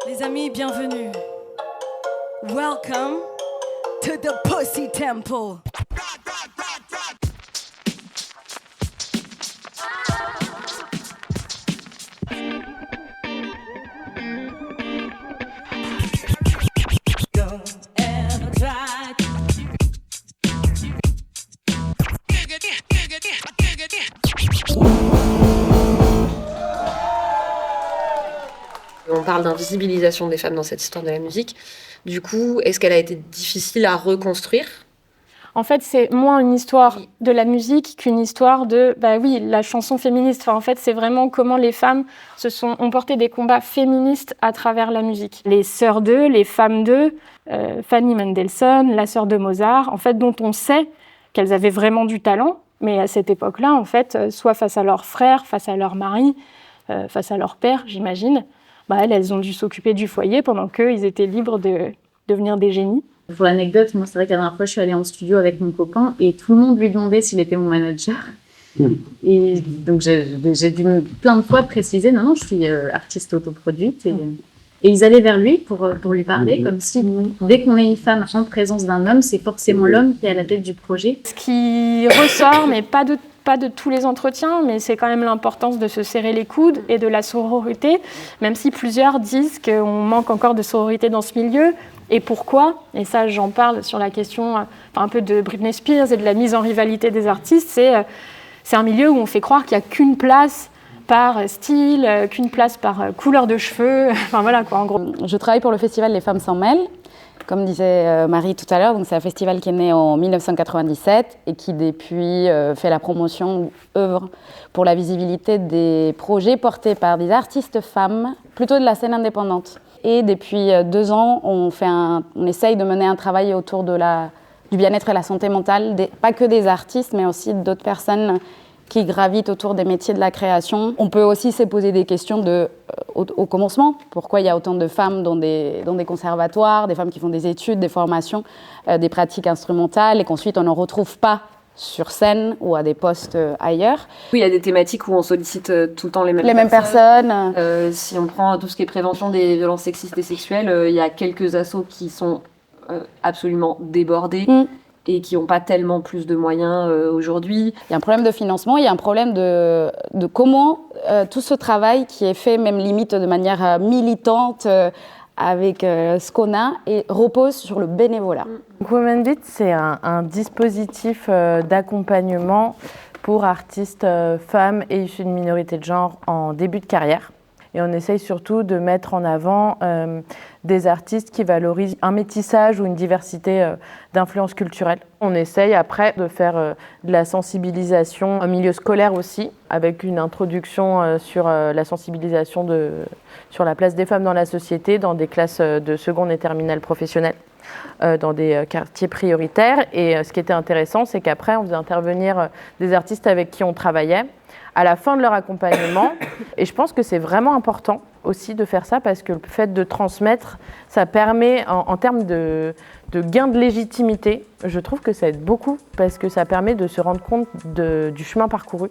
Les amis, bienvenue. Welcome to the Pussy Temple. On parle d'invisibilisation des femmes dans cette histoire de la musique. Du coup, est-ce qu'elle a été difficile à reconstruire ? En fait, c'est moins une histoire de la musique qu'une histoire de, la chanson féministe. Enfin, en fait, c'est vraiment comment les femmes ont porté des combats féministes à travers la musique. Les sœurs d'eux, les femmes d'eux, Fanny Mendelssohn, la sœur de Mozart, en fait, dont on sait qu'elles avaient vraiment du talent, mais à cette époque-là, en fait, soit face à leurs frères, face à leur mari, face à leur père, j'imagine, elles ont dû s'occuper du foyer pendant qu'ils étaient libres de devenir des génies. Pour l'anecdote, moi, c'est vrai qu'à la dernière fois, je suis allée en studio avec mon copain et tout le monde lui demandait s'il était mon manager. Et donc, j'ai dû plein de fois préciser, non, je suis artiste autoproduite. Et ils allaient vers lui pour lui parler, comme si dès qu'on est une femme en présence d'un homme, c'est forcément l'homme qui est à la tête du projet. Ce qui ressort, mais pas de tous les entretiens, mais c'est quand même l'importance de se serrer les coudes et de la sororité, même si plusieurs disent qu'on manque encore de sororité dans ce milieu. Et pourquoi ? Et ça, j'en parle sur la question un peu de Britney Spears et de la mise en rivalité des artistes. C'est un milieu où on fait croire qu'il n'y a qu'une place par style, qu'une place par couleur de cheveux. Enfin voilà quoi, en gros. Je travaille pour le festival Les Femmes s'en mêlent. Comme disait Marie tout à l'heure, donc c'est un festival qui est né en 1997 et qui depuis fait la promotion, œuvre pour la visibilité des projets portés par des artistes femmes, plutôt de la scène indépendante. Et depuis 2 ans, on essaye de mener un travail autour du bien-être et la santé mentale, pas que des artistes, mais aussi d'autres personnes qui gravitent autour des métiers de la création. On peut aussi se poser des questions au commencement. Pourquoi il y a autant de femmes dans des conservatoires, des femmes qui font des études, des formations, des pratiques instrumentales, et qu'ensuite on ne retrouve pas sur scène ou à des postes ailleurs. Oui, il y a des thématiques où on sollicite tout le temps les mêmes personnes. Si on prend tout ce qui est prévention des violences sexistes et sexuelles, il y a quelques assos qui sont absolument débordés. Et qui n'ont pas tellement plus de moyens aujourd'hui. Il y a un problème de financement, il y a un problème de comment tout ce travail qui est fait, même limite de manière militante, avec ce qu'on a, et repose sur le bénévolat. Women Beat, c'est un dispositif d'accompagnement pour artistes femmes et issues de minorités de genre en début de carrière. Et on essaye surtout de mettre en avant des artistes qui valorisent un métissage ou une diversité d'influences culturelles. On essaye après de faire de la sensibilisation au milieu scolaire aussi, avec une introduction sur la sensibilisation sur la place des femmes dans la société, dans des classes de seconde et terminale professionnelle, dans des quartiers prioritaires. Et ce qui était intéressant, c'est qu'après, on faisait intervenir des artistes avec qui on travaillait à la fin de leur accompagnement. Et je pense que c'est vraiment important aussi de faire ça parce que le fait de transmettre, ça permet, en termes de gain de légitimité, je trouve que ça aide beaucoup parce que ça permet de se rendre compte du chemin parcouru.